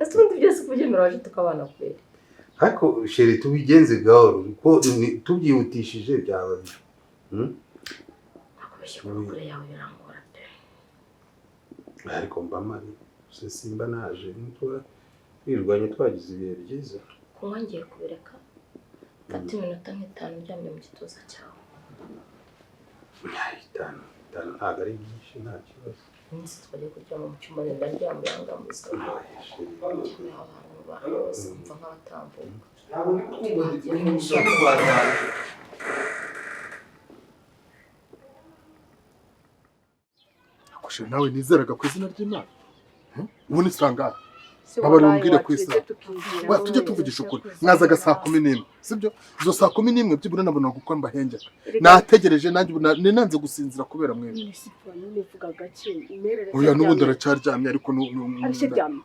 ese ubundi byose kubyemera waje tukabana kweli ariko sheri tubigenze gahoro ko tubyihutishije byaba nakubeshye ko kure yawe birangora pe ariko mba mari se simba naje ntwa twirwanye twagize ibihe byiza kunywa ngiye kubireka fata iminota nk'itanu uryamye mu gituza cyawe itanu ntabwo ari byinshi nta kibazo iminsi twajya kuryama mu cyumba ndaryama yanga muri salo abantu bose bumva nk'abatambuka akushe nawe nizeraga ku izina ry'Imana ubu ni sanga babara umbwire ku isa tujye tuvugisha ukuri mwazaga 11:00 sibyo izo 11:00 byibura nabona gukora mbahengeka nategereje nanjye ninanze gusinzira kubera mwebwe oya n'ubundi aracyaryamye ariko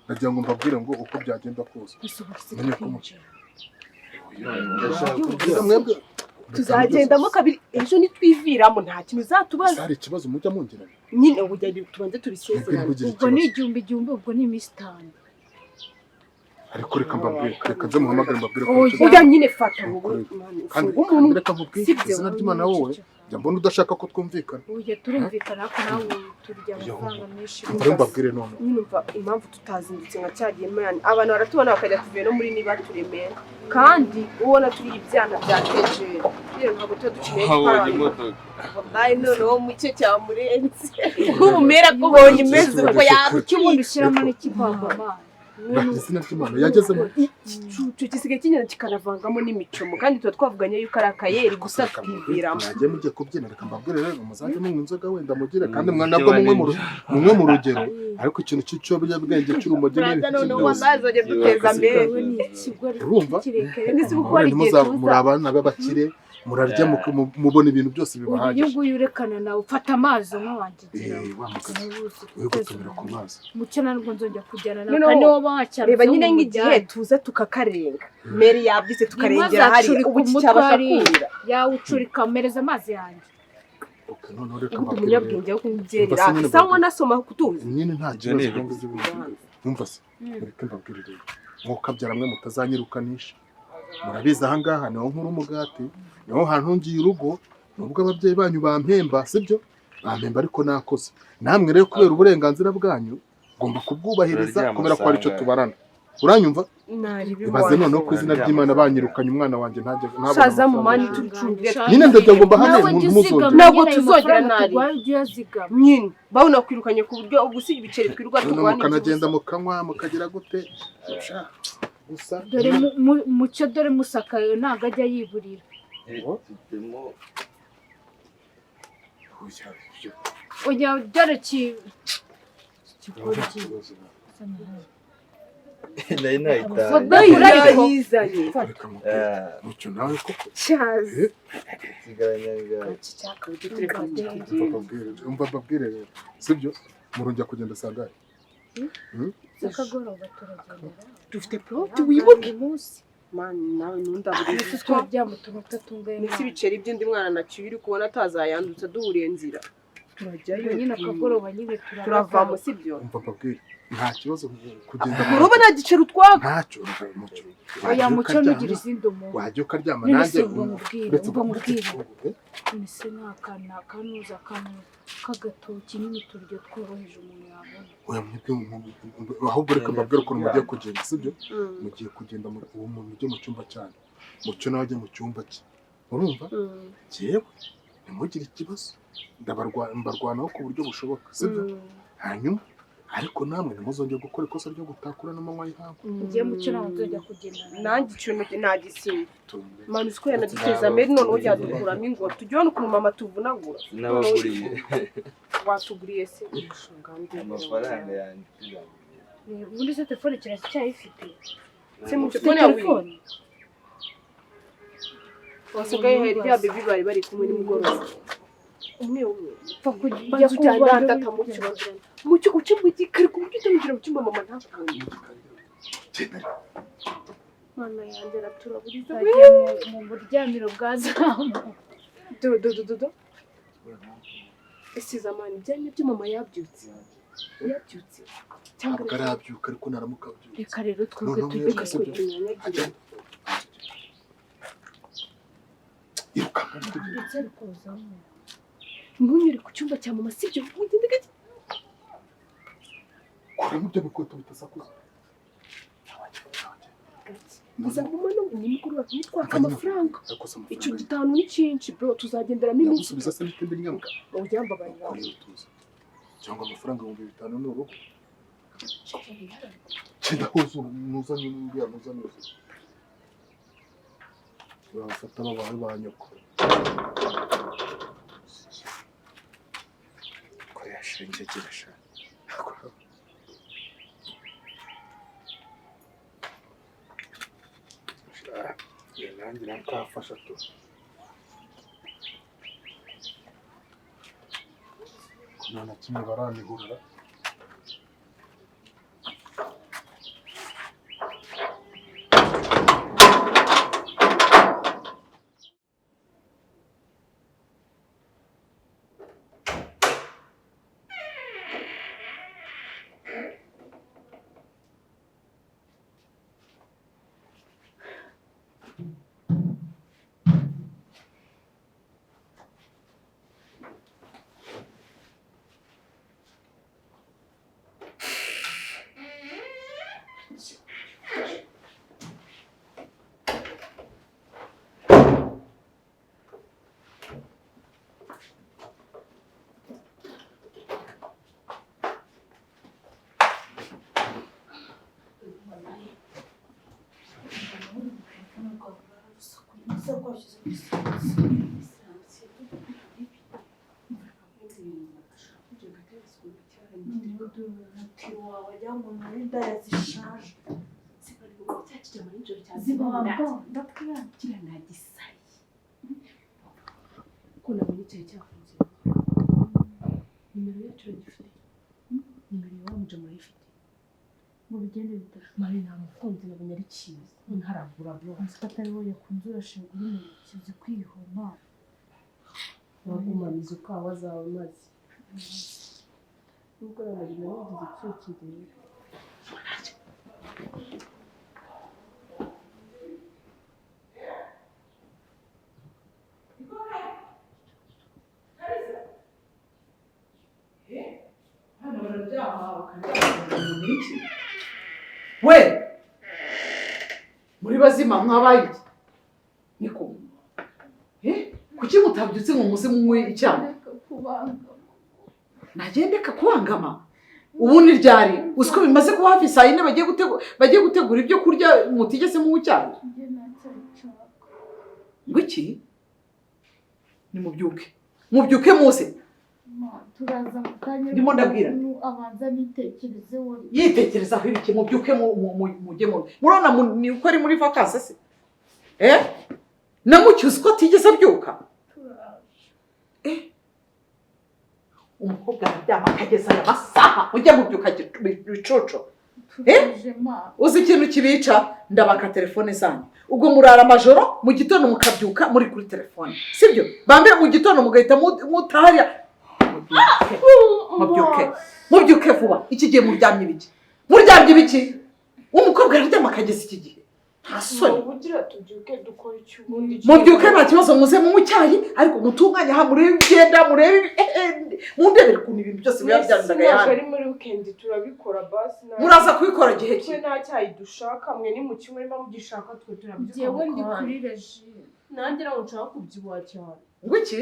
nagira ngo mbabwire ngo uko byagenda kose tuzagendamo kabiri ejo nitwiviramo nta kintu uzatubaza hari ikibazo mujya mungirana nyine ubujya tubanze tubisezerana ubwo ni igihumbi ubwo ni iminsi 5 ariko reka mbabwire reka nze muhamagare mbabwire ko ujya nyine fata kandi reka nkubwire izina ry'Imana wowe jya mbona udashaka ko twumvikana uje turumvikana ko nawe turya amafaranga menshi mbabwire none nyumva impamvu tutazindutse nka cyagiye mwana abantu baratubona bakajya tuvuye no muri niba turemera kandi ubona turi ibyana byateje rero ntabwo tuba dukeneye gukora wabaye noneho mu cyo cyamurenze nk'ubumera bw'ubonye imeze uko yabukibundi ushyiramo n'ikivanga amazi izina ry'Imana yagezemo igicucu gisigaye kinyana kikaravangamo n'imicomo kandi tuba twavuganye yuko ari akayeri gusa tukiviramo nagiye mugiye kubyina reka mbabwire rero muzajye munywa inzoga wenda mugire kandi mwanabwo mumwe mu rugero ariko ikintu cy'icyobwenge cy'urumogi n'ibindi byose bazajya duteza mbere urumva muri abana b'abakire murarya mubona ibintu byose bibahagije uyu yurekana nawe ufata amazi n'wanjye gutumira ku mazi mucyo narwo nzongera kujyana nawe kandi wowe wacyara reba nyine nk'igihe tuza tukakarenga meri yabyise tukarengera hari ubu cyabasha kurira yawucurika mereza amazi yanjye none reka umunyabwenge wo kumbyerera sangwa nasoma kutuzi nyine nta kibazo numva se reka mbabwire rero mwokabyara mwe mutazanyirukanisha murabizi aha ngaha niho nkuru umugati niho hantu ngiye urugo nubwo ababyeyi banyu bampemba sibyo bampemba ariko nakoze namwe rero kubera uburenganzira bwanyu ngomba kubwubahiriza kubera ko ari cyo tubarana uranyumva ibaze noneho ku izina ry'Imana banyirukanye umwana wanjye ntabwo saza mu mani tucungire nyine ndagira ngo mbahane umuntu muzongera ntabwo tuzongera nari nyine babona kwirukanye ku buryo ubusiga ibiceri twirwa turwana mukanagenda mukanywa mukagira gute dore mucyo dore musakaye ntago ajya yiburira oya dore mucyo nawe koko cyazi umva mbabwire rero sibyo murongera kugenda sangahe akagoroba turagendera dufite plot wibuke mani nawe nundaburiye twabyamutuma tatungaye nisi biceri by'undi mwana naciye uri kubona atazayandutse duhuriye nzira turajyayo nyine akagoroba nyine turavamo sibyo umva mbabwire nta kibazo kugenda uruba nta giceri utwaga ntacyo mucyo oya mucyo nugira izindi umuntu wajya ukaryama nanjye ubwo mubwire ese nta kanuza kamwe k'agatoki n'uturyo tworoheje umuntu yabona oya ahubwo reka mbabwire ukuntu mugiye kugenda sibyo mugiye kugenda uwo muntu ujye mu cyumba cyane mucyo nawe ajye mu cyumba cye urumva jewe ntimugire ikibazo mbarwanaho ku buryo bushoboka sibyo hanyuma ariko namwe ntimuzongere gukora ikosa ryo gutakura n'amanywa y'ihangu ngiye mucyo nawe nzajya kugendana nanjye ikintu nagisimba mani uko yanaduteza mbere noneho yadukuramo ingoro tujyane ukuntu mama tuvunagura n'abaguriye watuguriye se amafaranga yanjye ubundi se telefone kiracyayifite se mu telefone wasigaye hirya baby bari kumwe nimugoroba umwe pfa kujya kujyana mucyo uce mu gikari ku buryo utamugera mu cyumba mama ntakubonye mana yanjye araturaburiza mu buryamiro bwa zamu do ese zamani byanye byo mama yabyutse yabyutse ntabwo arabyuka ariko naramuka abyutse. reka rero twebwe tujye Agenda. Iruka ndetse rukozamo ntunyure ku cyumba cya mama sibyo ugende gake kuramo ibyo bikweto bitasakuza. Muzaguma no mu mukuru wacu nitwaka amafaranga. Icyo gitanu ni cyinshi bro tuzagenderamo iminsi. Nagusubiza se n'itembe ry'inyamuka. Ujyamba barira. Cyangwa amafaranga 5,000 ni urugo. Cyenda hozo muzanye n'uriya muzanye. Urafata babaye banyoko. Ko yashengegeresha. Nanjye nakafasha tu. Kuna na kimwe baranihurira. Kuna mwenye cyafunze. Nimero yacu iragifite. Nimero yawe mujamura ifite. mu bigende bitatu Mari nta mukunzi nabonye ari cyiza. Ntaragura bro. atari wowe yakunze urashinga uri mu kizi kwihoma Wagumaniza ukawa zawe maze. Nubwo nabonye nagize icyokere. We muri bazima mwabaye niko kuki mutabyutse ngo muze munywe icyayi nagendeka kubangama ubu ni ryari usiko bimaze kuba hafi saa 4 bagiye gutegura ibyo kurya mutigeze mu icyayi ngo iki ni mubyuke muse turaza mu kanya ndimo ndabwira abanza nitekerezeho yitekerezaho ibiki mubyuke mujye murona ni uko ari muri vacances se namucyuze ko atigeze abyuka umukobwa araryama akageza aya masaha ujya mubyuka bicoco uzi ikintu kibica ndabaka telefone zanyu ubwo murara amajoro mu gitondo mukabyuka muri kuri telefone sibyo bambe mu gitondo mugahita mutaharya mubyuke vuba iki gihe muryamye ibiki umukobwa araryama akageza iki gihe ntasoni mubyuke nta kibazo muze mu cyayi ariko mutunganya ha murebe igenda murebe mundebere ukuntu ibintu byose biba byandaga yani ari muri weekend turabikora basi muraza kubikora gihe ki nta cyayi dushaka mwe ni mu kimwe niba mugishaka twe turabyuka jewe ndi kuri regime nanjye nawe nshaka kubyibuha cyane ngo iki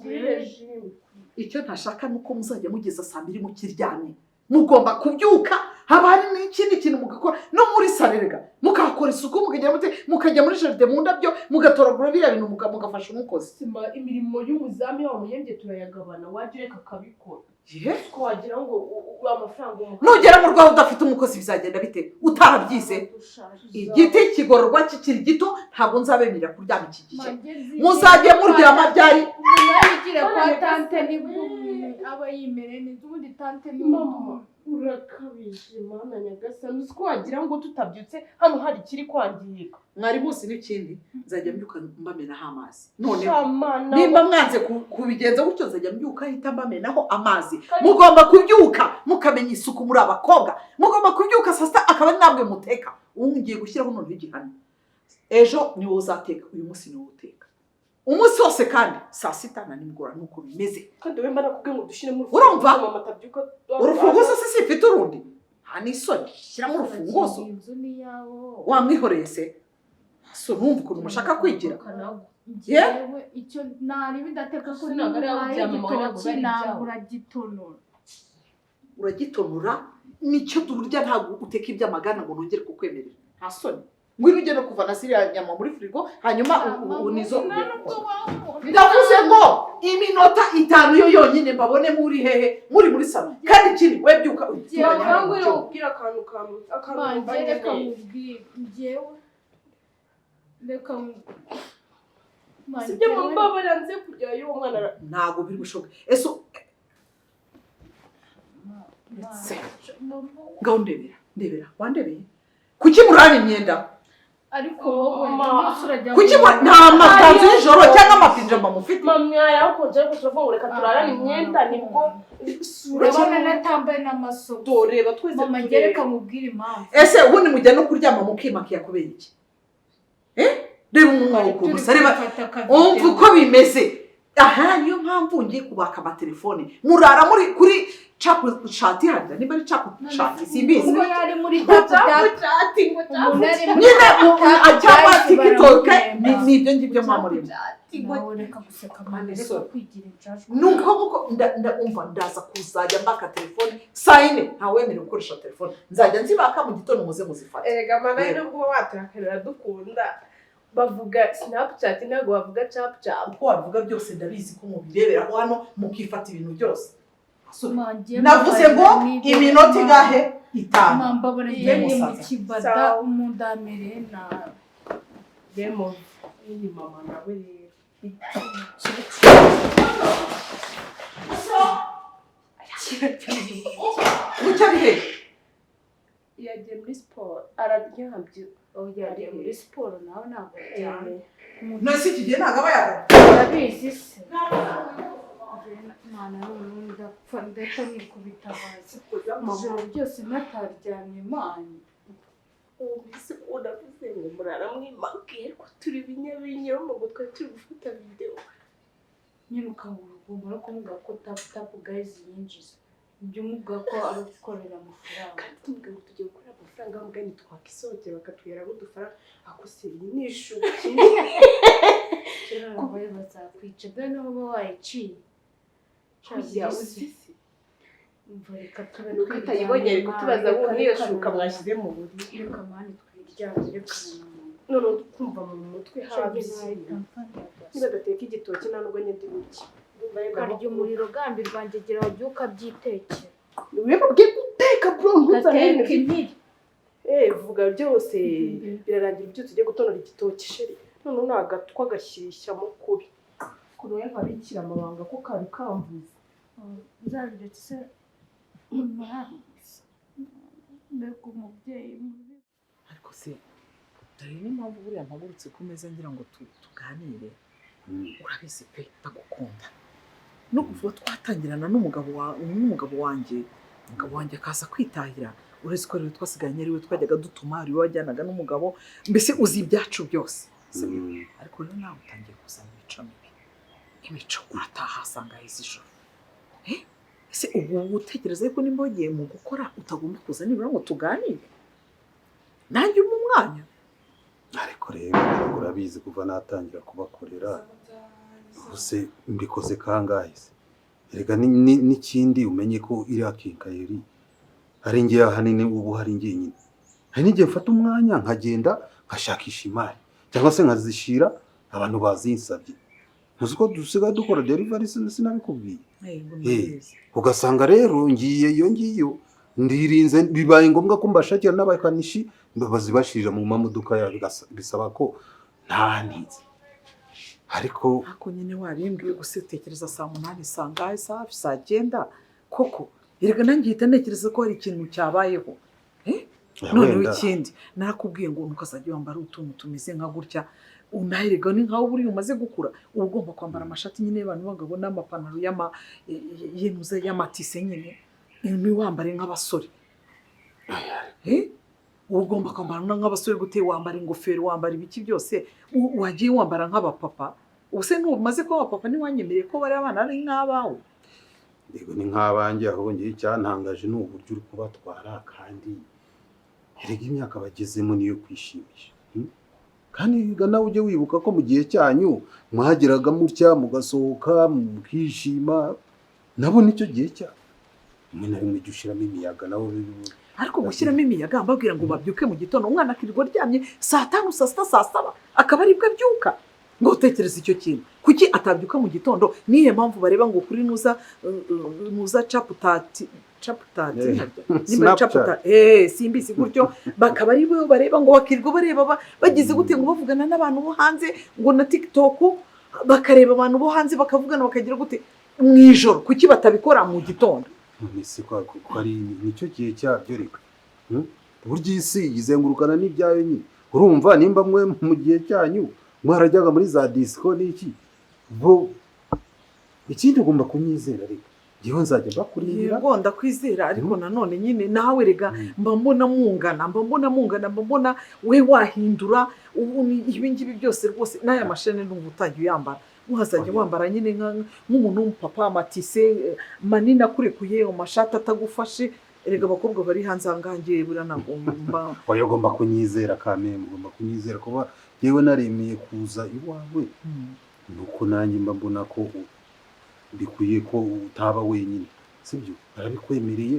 kuri regime icyo ntashaka nuko muzajya mugeza saa 2 mukiryamye mugomba kubyuka haba hari n'ikindi kintu mugakora no muri sarerega mukakora isuku mukajya muri jardin mu ndabyo mugatoragura biriya bintu mugafasha umukozi imirimo y'umuzami wa muyembye turayagabana waje reka kabikora ko wagira ngo amafaranga nugera mu Rwanda udafite umukozi bizagenda bite utarabyize igiti kigororwa kikiri gito ntabwo nzabemerera kuryama iki gihe muzajye muryama byari umuntu yigira kwa tante ni aba yimere neza ubundi tante ni mama urakabije mana nyagasani uzi ko wagira ngo tutabyutse hano hari ikiri kwangirika. mwari muzi n'ikindi nzajya mbyuka mbamenaho amazi noneho Shamana nimba mwanze kubigenza gutyo nzajya mbyuka ahita mbamenaho amazi. Mugomba kubyuka mukamenya isuku muri abakobwa, mugomba kubyuka saa sita akaba ari namwe muteka. Ubu ngiye gushyiraho noneho igihano, ejo ni wowe uzateka, uyu munsi ni wowe uteka umunsi wose, kandi saa sita na nimugora nuko bimeze. kandi wemba nakubwiye ngo dushyiremo Urumva? mama atabyuka Urufunguzo se sifite urundi, nta n'isoni shyiramo urufunguzo. inzu ni yawo Wamwihoreye se? So numva ukuntu mushaka kwigira. yewe icyo nari bidateka ko Sinaga ari aho niba byamama ntabwo igitoki bari nabura gitonora. Uragitonora nicyo turya, ntabwo uteka iby'amagana ngo nongere kukwemerera. Nta soni. Ngwino ujye no kuvana ziriya nyama muri firigo hanyuma unizo. Ndavuze ngo iminota 5 yo yonyine mbabone muri hehe, muri salo. Kandi ikindi we byuka cyangwa yo ubwira akantu kamwe Reka mubwire njyewe reka sibyo mubabara nze kujya yo mwana ntabwo biri bushoboke. Ese ngaho ndebera wandebeye kuki murana imyenda ariko wowe urajya kuki nta makanzu y'ijoro cyangwa amapinjama mufite? mama yakonje ariko turavuga reka turarane imyenda nibwo urabona natambaye n'amasoko. doreba twese mama gereka mubwire impamvu. Ese ubundi mujya no kuryama mukimakiya kubera iki? Reba umwuka gusa, reba umva uko bimeze. Aha niyo mpamvu ngiye kubaka amatelefone, murara muri kuri chapu shati handa, niba ari chapu shati simbizi. Ubwo yari muri chapu Nyine cyangwa TikTok ni ibyo ngibyo mwamurimo. reka guseka mama reka kwigira injajwa. Nuko ndumva ndaza kuzajya mbaka telefone sayine, nta wemerewe gukoresha telefone. Nzajya nzibaka mu gitondo muze muzifate. Erega mama rero kuba watarakarira dukunda bavuga Snapchat ntabwo bavuga chap. Uko wavuga byose ndabizi ko mubirebera hano mukifata ibintu byose. Manjye Navuze ngo iminota igahe 5. mamba baragiye mu kibada umundamere na demo iyi mama nawe rero Mucyo bihe yagiye muri siporo araryamye yagiye muri siporo nawe ntabwo cyane nasi kigiye ntago abayaga. urabizi se mwana n'umuntu ndapfa ndetse nikubitabaza ijoro ryose nataryamye mani. ubise unavuze ngo murara mwimakiye ariko turi binyabinyero mu gutwe turi gufata video nyine ukabura ugomba no kumuga ko tapu gayizi yinjiza ibyo umuvuga ko ari gukorera amafaranga. kandi tumubwira ngo tugiye gukora amafaranga mugani twakisogera bakatwera udufaranga akuseri n'ishu kera abaye bazakwica bwa no baba wayiciye kujya uzisi umva reka tube twitayibonye ariko tubaza ngo niyo shuka mwashyize mu buriri reka mani twiryamye reka none twumva mu mutwe habisi niba gateka igitoki nta nubwo nyindi buki karya umuriro gambi rwanjye gira wabyuka byitekera wibabwiye guteka bro ntuzane gateka intiri vuga byose birarangira ibyo tugiye gutonora igitoki sheri none nagatwa gashyishyamo kubi kuruwe nkabikira amabanga ko kari kamvuze uzabiretse mbega umubyeyi mubi. Ariko se dore n'impamvu buriya mpagurutse ku meza ngira ngo tuganire. Urabizi pe ndagukunda. No kuva twatangirana n'umugabo wanjye, umugabo wanjye akaza kwitahira, uretse ko rero twasiganye ari we twajyaga dutuma, ari we wajyanaga n'umugabo, mbese uzi ibyacu byose. Ariko rero nawe utangiye kuzana imico mibi, imico urataha asanga heza ijoro. Ese ubu utekereza ko nimba wagiye mu gukora utagomba kuza nibura ngo tuganire nanjye mu mwanya? ariko rero urabizi kuva natangira kubakorera ubuse mbikoze kangahe se? Erega n'ikindi umenye ko iriya kinkayeri ari ngiye ahanini, ubu hari ngiye nyine hari n'igihe mfata umwanya nkagenda nkashakisha imari cyangwa se nkazishira abantu bazinsabye. Muzi ko dusigaye dukora delivery sinabikubwiye. Ugasanga rero ngiye iyo ndirinze, bibaye ngombwa ko mbashakira n'abakanishi bazibashirira mu mamodoka yabo, bisaba ko ntanitse. Ariko nyine warimbwiye gusetekereza saa 8 sangahe saa 9 koko erega nanjye ihita ntekereza ko hari ikintu cyabayeho noneho wenda. ikindi narakubwiye ngo ntukazajya wambara utuntu tumeze nka gutya unaherega ni nkaho buriya umaze gukura uba ugomba kwambara amashati nyine y'abantu b'abagabo n'amapantaro y'amatise nyine ntiwambare nk'abasore uba ugomba kwambara nk'abasore gute wambara ingofero wambara ibiki byose wagiye wambara nk'abapapa ubuse ntumaze ko abapapa ntiwanyemereye ko bari abana ari nk'abawe yego ni nk'abanjye ahubwo ngiye icyantangaje ni uburyo uri kubatwara kandi erega imyaka bagezemo niyo kwishimisha kandi nawe ujye wibuka ko mu gihe cyanyu mwageraga mutya mugasohoka mukishima nabo nicyo gihe cyanyu rimwe na rimwe jya ushyiramo imiyaga nabo ariko gushyiramo imiyaga mbabwira ngo babyuke mu gitondo umwana akirirwa aryamye saa 5 saa 6 saa 7 akaba aribwo abyuka ngo utekereze icyo kintu kuki atabyuka mu gitondo niyo mpamvu bareba ngo kuri nuza caputati simbizi gutyo bakaba ari bo bareba ngo bakirirwa bareba bagize gute ngo bavugana n'abantu bo hanze ngo na TikTok bakareba abantu bo hanze bakavugana bakagira gute mu ijoro kuki batabikora mu gitondo isi ko ari nicyo gihe cyabyo reka burya isi yizengurukana n'ibyayo nyine urumva nimba mwe mu gihe cyanyu mwarajyaga muri za disco n'iki bo ikindi ugomba kunyizera reka yewe nzajya bakurindira yego ndakwizera ariko nanone nyine nawe rega mba mbona mungana we wahindura ibi ngibi byose rwose n'aya mashene n'ubu utajya uyambara muhazajya wambara nyine nk'umuntu w'umupapa amatise manini akurekuye amashati atagufashe erega abakobwa bari hanze ahangaha buranagomba ugomba kunyizera kameme ugomba kunyizera kuba yewe naremeye kuza iwawe nuko nanjye mba mbona ko bikwiye ko utaba wenyine sibyo barabikwemereye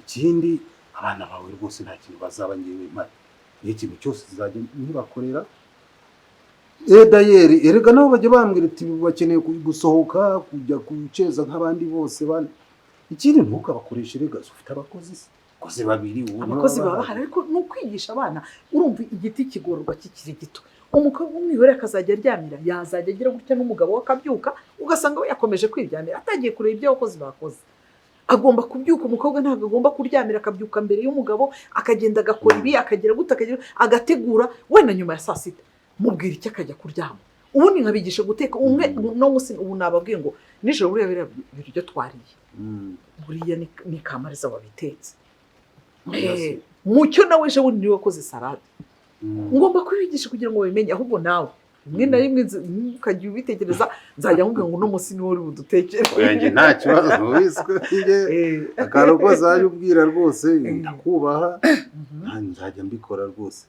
ikindi abana bawe rwose nta kintu bazaba ngewe mpari ikintu cyose zizajya ntibakorera dayeri erega nabo bajya bambwira ati bakeneye gusohoka kujya kuceza nk'abandi bose ikindi ntukabakoreshe rega ufite abakozi se abakozi babiri abakozi baba bahari ariko ni ukwigisha abana urumva igiti kigororwa kikiri gito umukobwa umwihorera akazajya aryamira yazajya agira gutya n'umugabo we akabyuka ugasanga we yakomeje kwiryamira atagiye kureba ibyo abakozi bakoze agomba kubyuka umukobwa ntabwo agomba kuryamira akabyuka mbere y'umugabo akagenda agakora ibi akagira gute agategura wenda nyuma ya saa 6 mubwira icyo akajya kuryama ubundi nkabigisha guteka umwe no musi ubu nababwiye ngo nijoro buriya biryo twariye buriya ni kamariza wabitetse mucyo nawe ejo bundi niwe wakoze salade ngomba kubigisha kugira ngo babimenye ahubwo nawe rimwe na rimwe ukajya ubitekereza nzajya nkubwira ngo uno munsi niwo uri budutekere oyanjye nta kibazo wiswe akantu kose wajya ubwira rwose ndakubaha nzajya mbikora rwose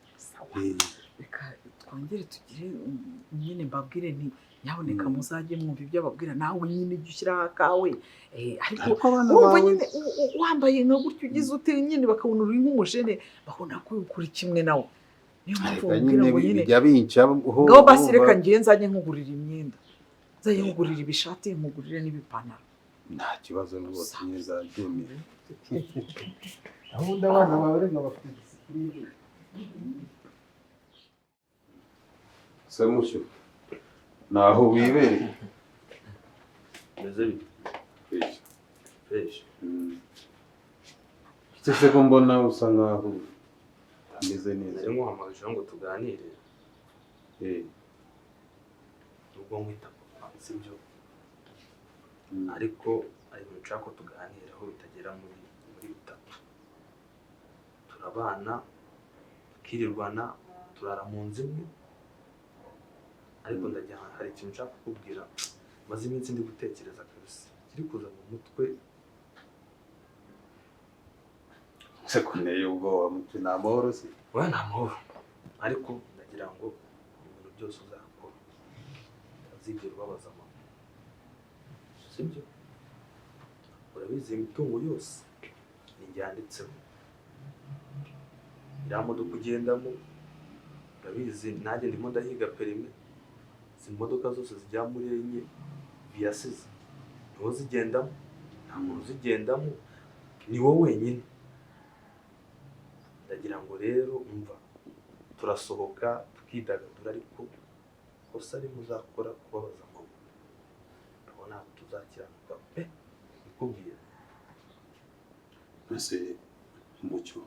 reka twongere tugire nyine mbabwire nti nyaboneka muzajye mwumva ibyo ababwira nawe nyine ujye ushyiraho akawe ariko wumva nyine wambaye nka gutyo ugize ute nyine bakabona uri nk'umujene bakabona ko ukuri kimwe nawe niyo mpamvu bambwira ngo nyine ngaho basi reka ngiye nzajye nkugurira imyenda nzajye nkugurira ibishati nkugurire n'ibipantaro nta kibazo rwose neza byemeye aho abana bawe reka bafite disipurine samusho naho wibereye meze bite fresh icyo ko mbona usa nkaho ameze neza nari nkuhamagaje ngo tuganire nubwo nkwita papa sibyo ariko ari ibintu nshaka ko tuganiraho bitagera muri bitatu turabana tukirirwana turara mu nzu imwe ariko ndagira hari ikintu nshaka kukubwira maze iminsi ndi gutekereza kabisa kiri kuza mu mutwe sekuneye ubwoba mutwe nta mahoro se oya nta mahoro ariko ndagira ngo ibintu byose uzakora utazigera ubabaza mama sibyo urabizi imitungo yose ni yanditseho iriya modoka ugendamo urabizi nanjye ndimo ndahiga perime izi modoka zose zijya muri enye biyasize niwo zigendamo nta muntu uzigendamo ni wowe wenyine ndagira ngo rero umva turasohoka tukidagadura ariko kosa rimwe uzakora kubabaza mama urabona tuzakiranuka pe nikubwira ese Mucyo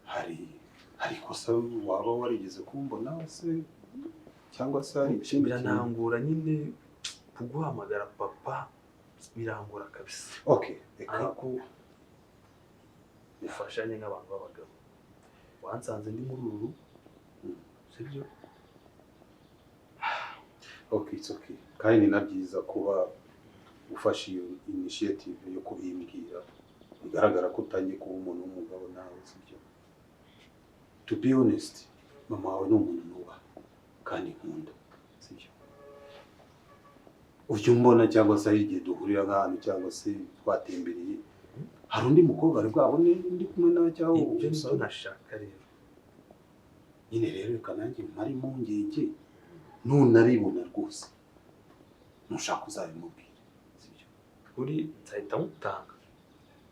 hari ikosa waba warigeze kumbona se cyangwa se hari ikindi biranangura nyine kuguhamagara papa birangora kabisa. Okay, ariko ufashanye nk'abantu b'abagabo wansanze ndi muri uru sibyo. Okay, it's okay. Kandi ni nabyiza kuba ufashe iyo initiative yo kubimbwira bigaragara ko utangiye kuba umuntu w'umugabo nawe sibyo. To be honest, mama wawe ni umuntu nubaha kandi nkunda sibyo. Ujya umbona cyangwa se igihe duhurira nk'ahantu cyangwa se twatembereye hari undi mukobwa ari bwabone ndi kumwe nawe cyangwa ibyo nibyo nashaka rero nyine rero reka nanjye mpari impungenge nunaribona rwose nushaka uzabimubwira sibyo. uri nzahita mutanga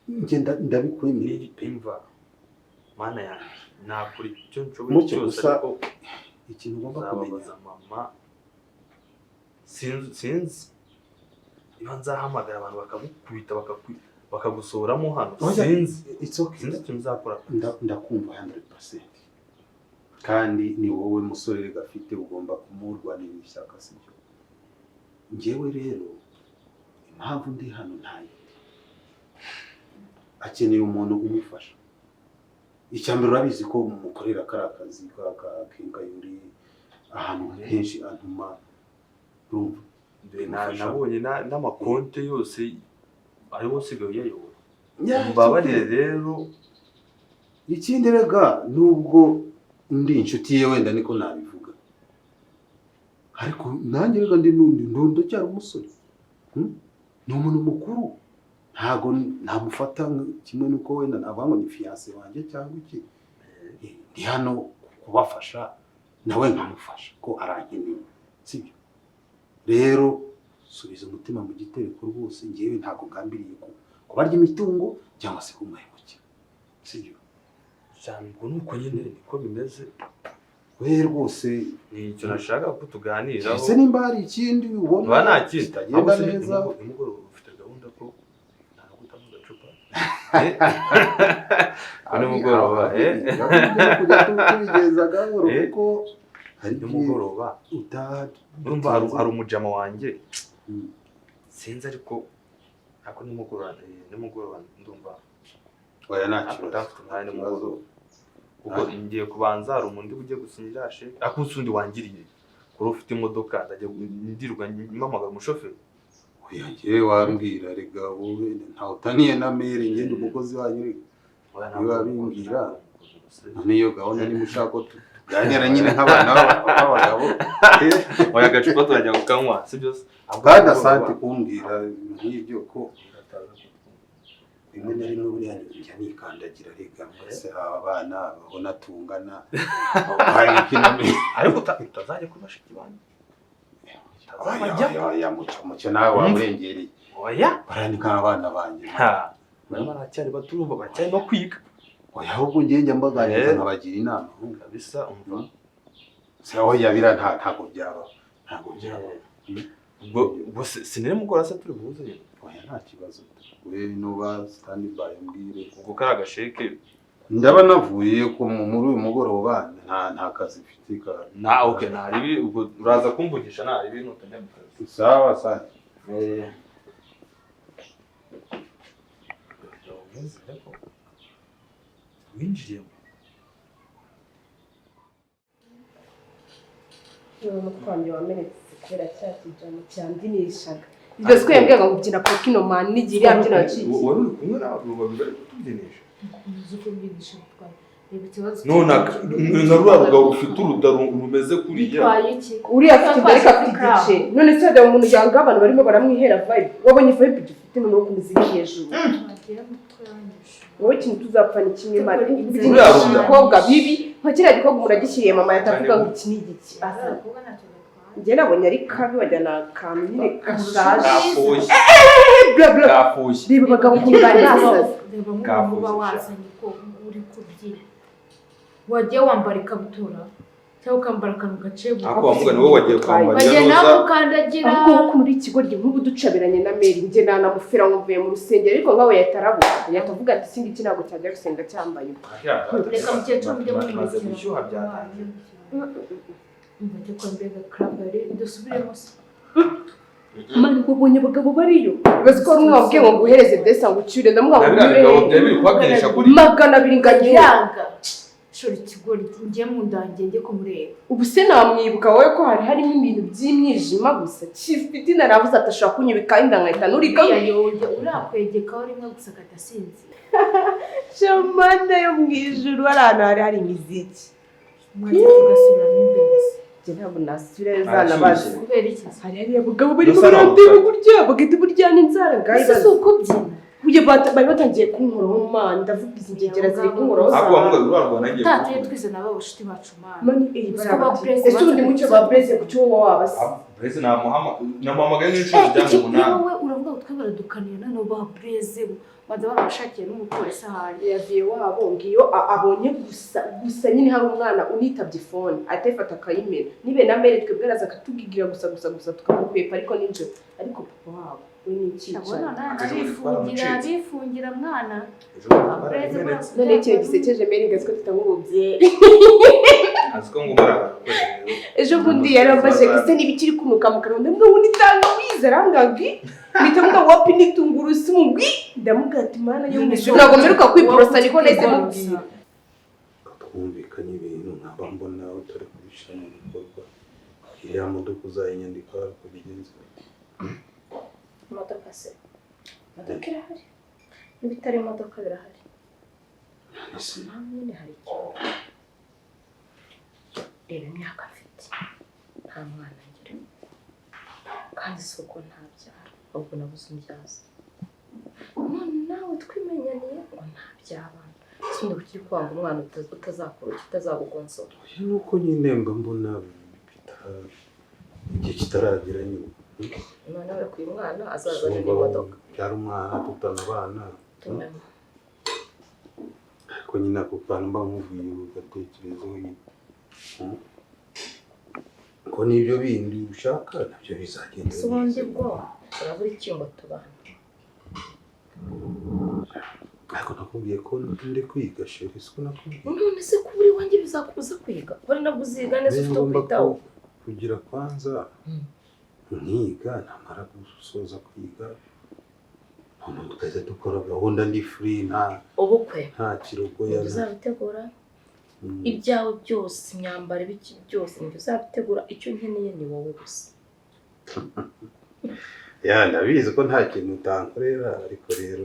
njye ndabikwemerera imva mana yanjye nakuri icyo nshoboye cyose ariko ikintu ugomba kumenya mama sinzi niba nzahamagara abantu bakagukubita bakagusohoramo hano sinzi sinzi icyo nzakora. ndakumva 100% kandi ni wowe musore gafite ugomba kumurwanira ishyaka sibyo. Njyewe rero impamvu ndi hano ntayo akeneye umuntu umufasha. Icyambere urabizi ko mukorera kari akazi kakinga yuri ahantu henshi antuma urumva nabonye n'amakonte yose ariho usigaye uyayobora. Mbabarire rero ikindi rega nubwo ndi inshuti ye wenda niko nabivuga ariko nanjye rega ndi ndundo cyari umusore ni umuntu mukuru ntago namufata kimwe nuko wenda nabango ni fiancé wanjye cyangwa iki ndi hano kubafasha nawe nkamufasha ko arankeneye sibyo. Rero subiza umutima mu gitereko rwose ngewe ntago ngambiriye kubarya imitungo cyangwa se kumwehukira sibyo. cyangwa nuko nyine niko bimeze we rwose nicyo nashaka ko tuganiraho. ese nimba hari ikindi ubona nta kindi kitagenda neza nimugoroba ufite gahunda ko nagutamo agacupa nimugoroba tubigeza gahoro kuko hari nimugoroba urumva hari umujama wanjye sinzi ariko nako nimugoroba ndumva oya ntakibazo kuko ngiye kubanza hari umuntu ujye gusinyira she akunze undi wangiriye kuri ufite imodoka ndajya ndirwa mpamagara umushoferi. oya ngewe wambwira rega wowe ntawutaniye na mere ngende umukozi wanyu niba bimbwira niyo gahunda niba ushaka ko tuganira nyine nk'abana b'abagabo oya agacupa turajya kukanywa si byose kandi asante kumbwira nk'ibyo ko rimwe na rimwe buriya njya nikandagira rega mwese aba bana babona tungana hari ikintu ariko utazajya kubashiki banyu oya mucyo nawe wamurengereye oya barani nk'abana banjye baracyari bato urumva baracyari no kwiga oya ahubwo njye njya mbaganiriza nkabagira inama kabisa umva se oya bira ntabwo byaba ubwo sinere mugora se turi buze oya nta kibazo we nuba standby mbwire ubwo kari agasheke ndaba navuye ko muri uyu mugoroba nta kazi mfite okay naribi ubwo uraza kumvugisha naribi nutajya mu kazi sawa sawa winjiyemo n'umutwambye wamenetse kubera cya kijamo cyambyinirishaga ibyo twembwega ngo byina Pokino Man n'igihe yabyina yacitse wari uri kumwe n'abagabo babiri bari kutubyinisha uzi ko byinisha twari reba ikibazo none na rwa rugabo rufite urudaro rumeze kuriya uriya afite imbere afite igice none se hajya mu muryango abantu barimo baramwihera vibe wabonye vibe dufite noneho kumuzira hejuru wowe ikintu tuzapfa ni kimwe mari ibikobwa bibi nka kiriya gikobwa umuntu agishyiriye mama yatavuga ngo iki ni igiki njye nabonye ari kabi wajyana akantu nyine gashaje kafushye reba abagabo ukuntu bari basaze reba uba wazanye ko uri kubyina wagiye wambara ikabutura cyangwa ukambara akantu gaciye ariko wavuga ni wowe wagiye kwambara bagiye nawe ukandagira ahubwo muri ikigo rye nk'ubu ducaberanye na Mary njye nanamufira nkumvuye mu rusengero ariko ngawe yatarabuka yahita avuga ati singa iki ntabwo cyajya gusenga cyambaye reka mukecuru mujye bimaze gushyuha byatangiye mujye kwa mbega krabari dusubiremo se mani ubonye abagabo bariyo bazi ko rumwe wabwiye ngo guhereze desa ngo ucyure ndamuga ngo biri kubakirisha kuri 200 nganyanga shora ikigori ngiye mu ndange njye kumureba ubu se namwibuka wowe ko hari harimo ibintu by'imyijima gusa Chifiti naravuze atashaka kunyibika inda nkahita nurika yoye urakwegekaho rimwe gusa kadasinzi shamana yo mwijuru arana hari imiziki mwaje tugasubiramo imbere je ntabwo nasubira zana baje kubera iki hari abagabo bari mu barandeba burya bagite burya n'inzara ngayi ese uko byina uye bari batangiye kunkuraho man ndavuga izi ngegera ziri kunkuraho ariko wavuga urarwa nagiye tatuye twize nabo bashuti bacu man mani ese undi mucyo ba Blaze ku cyo wabase Blaze na Muhamagaye n'inshuro zijyanye umunani wowe uravuga ngo twebara dukaniye nano ba Blaze baza barabashakiye n'umupolisi ahari yaviye wabo ngiyo abonye gusa nyine hari umwana unitabye phone atefata akayimena nibe na Mary twebwe araza katugigira gusa tukamukwepa ariko ninjoro ariko papa wabo we ni iki bifungira mwana none icyo gisekeje Mary ngaziko tutangubye aziko ngo mara ejo bundi yarambashe gise nibikiri kunuka mu kanwa ndamwe undi tanga wizera ngagi bitamwa wapi nitungurusi mugwi ndamugati mana yo mwisho ntabwo mperuka kwiborosa niko nahise mubwira twumvikanye ibintu nkaba mbona utari kubishyira mu bikorwa iriya modoka uzayinyandika kubigenza imodoka se imodoka irahari n'ibitari imodoka birahari nyine hari ikibazo reba imyaka mfite nta mwana ngira kandi si uko ntabyara ahubwo nabuze umbyaza none nawe twimenyaniye ngo ntabyabana sindi kukiri kwanga umwana utazakura utazagugonsora nuko nyine mba mbona igihe kitaragera nyuma none we kuyu mwana azazana n'imodoka byari umwana tutana abana tumema ariko nyine ako kantu mba nkuvuye ugatekerezaho ko n'ibyo bindi ushaka nabyo bizagenda si ubundi bwo urabura iki ngo tubane ariko nakubwiye ko ndi kwiga sheri siko nakubwiye none se kuba uri wanjye bizakubuza kwiga wari nabwo uziga neza ufite kwitaho kugira kwanza nkiga namara gusoza kwiga none tukajya dukora gahunda ndi free ubukwe nta kirogoya uzabitegura ibyawe byose imyambaro ibiki byose nibyo uzabitegura icyo nkeneye ni wowe gusa ya ndabizi ko nta kintu utankorera ariko rero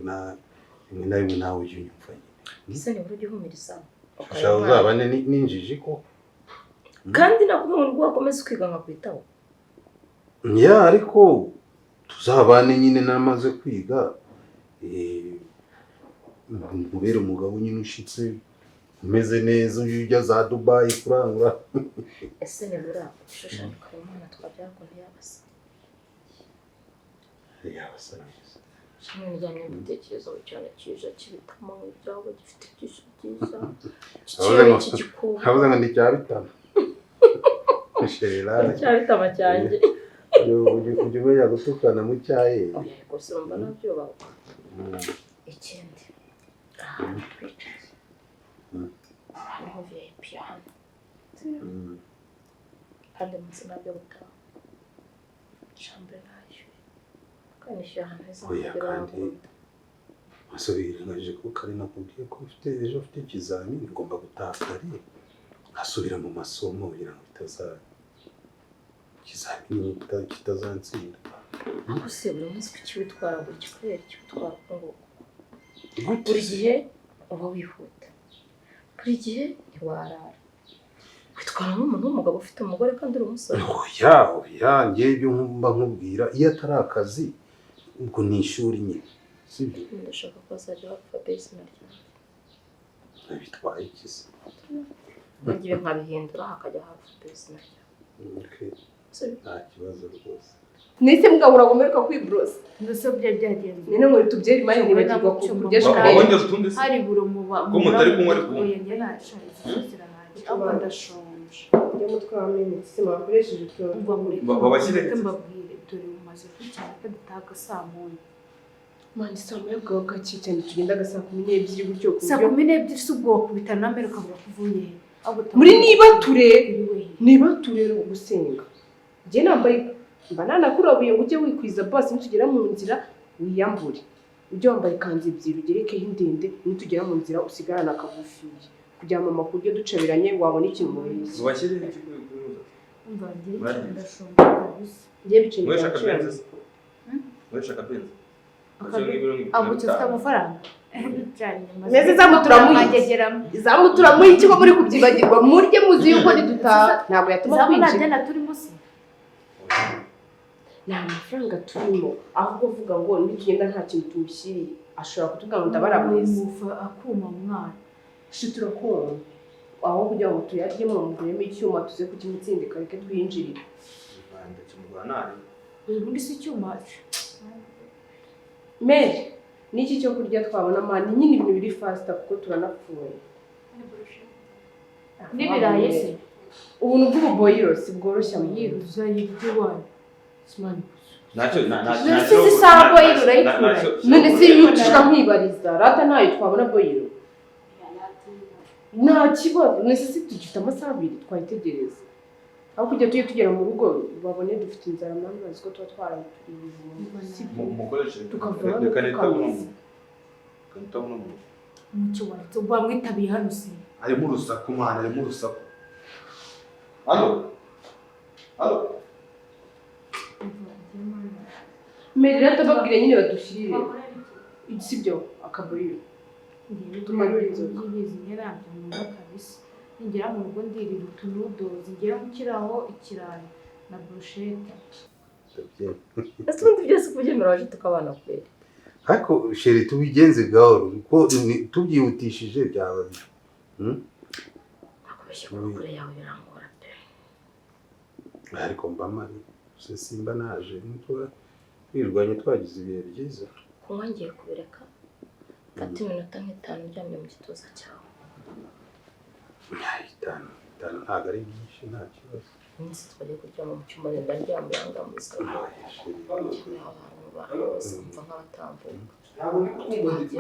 rimwe na rimwe nawe ujya unyumva nyine ese nibura ujya uhumiriza ushaka uzabane n'injiji ko kandi nakubwira ngo wakomeze kwiga nkakwitaho ya ariko tuzabane nyine namaze kwiga nkubere umugabo nyine ushitse umeze neza ujya za Dubai kurangura ese nibura ushushanya ukaba umwana twabyara ko ntiyabasa yabasa neza kimwe n'ijyanye n'ibitekerezo cyane kije kibitamo ibyawe gifite byinshi byiza ikirere cy'igikoma habuze ngo ndicyabitama sherera cyabitama cyanjye ujye umenya gutukana mu cyayi gusa urumva nabyo bawe ikindi twicaye niho VIP hano kandi munsi nabyo gutaha chambre nayo kandi nishyuye ahantu heza kandi masubirangije ko kari nakubwiye ko ejo ufite ikizamini ngomba gutaha kare nkasubira mu masomo kugira ngo ikizamini kitazansinda aho se buri munsi kukiwitwara buri kikorera kiwitwara ngo buri gihe uba wihuta buri gihe ntiwarara witwara nk'umuntu w'umugabo ufite umugore kandi uri umusore oya ngewe ibyo mba nkubwira iyo atari akazi ubwo ni ishuri nyine sibyo ndashaka ko bazajya bafata izina ryawe bitwaye iki se ngiye nkabihindura hakajya hafata izina ryawe nta kibazo rwose nise mugabo uragomereka kwibrosa ndetse byari byagenze nene ngo tubyeri mani nibagirwa kukurya hari buro muba ko mutari kumwe ariko yenge nashaje zirahanje ahubwo ndashonga ndashonje. Njye mutwe wamenetse se mwakoresheje utuntu. Umva muri Babashyire reka mbabwire dore mumaze kwicara ko dutaha saa moya. Mani saa moya bwawe gake cyane tugendaga saa 12 gutyo ku Saa buryo 12 si ubwo wakubitana na mbere ukavuga ko uvuye he? muri niba ture Uriwe he? niba turero gusenga njye nambaye mba nanakurabuye ngo ujye wikwiza basi nitugera mu nzira wiyambure ujye wambaye ikanzu ebyiri ugerekeho indende nitugera mu nzira usigarana akagufiye kugira ngo amakuru ujye ducabiranye wabona ikintu mubeshya Babashyire Umva njye ndashonje kabisa. njye bicaye Mwesha mu cyaro. akabenzi. Mwesha akabenzi. Agutse ufite amafaranga? Meze zamutura muri ikigo muri kubyibagirwa murye muzi yuko nidutaha ntabwo yatuma Zabona twinjira dena turimo se? nta mafaranga turimo ahubwo uvuga ngo nitugenda nta kintu tumushyiriye ashobora kutubwira ngo ndabarabwiza akuma mwana. shitura kumva aho kugira ngo tuyaryemo muguremo icyuma tuze kukimutsindika reke twinjirire Ubundi si icyuma. mere niki cyo kurya twabona mani nyine ibintu biri fasta kuko turanapfuye N'ibirayi se? ubuntu bw'ububoyiro si bworoshya mu Yiruza yibyiwani. Simani. Nacyo none se isaha boyiro urayikura none se yucishwa nkibariza rata ntayo twabona boyiro nta kibazo none se tugifite amasaha 2 twayitegereza aho kujya tugera mu rugo babone dufite inzara mani bazi ko tuba twarayituriye mukoresheje tukavura reka tukamuzi nitabona mu Umucyo wanditse bamwitabiye hano se. harimo urusaku mwana harimo urusaku halo merera atababwira nyine badushyirire sibyo akaboyiro Ngiye nyirabyo numva kabisa. Ngera mu rugo ndirira utunudozi ngera gukiraho ikirayi na brochette. ese ubundi byose kubyemera waje tukabana kweli ariko sheri tubigenze gahoro kuko tubyihutishije byaba bibi nakubeshye ko kure yawe birangora pe ariko mba mari se simba naje nitwa twirwanye twagize ibihe byiza kunywa ngiye kubireka fata iminota nk'itanu uryamye mu gituza cyawe itanu ntabwo ari byinshi nta kibazo iminsi twagiye kuryama mu cyumba ndaryama yanga muri salo abantu bose bumva nk'abatambuka ntabwo ndi kumva ndi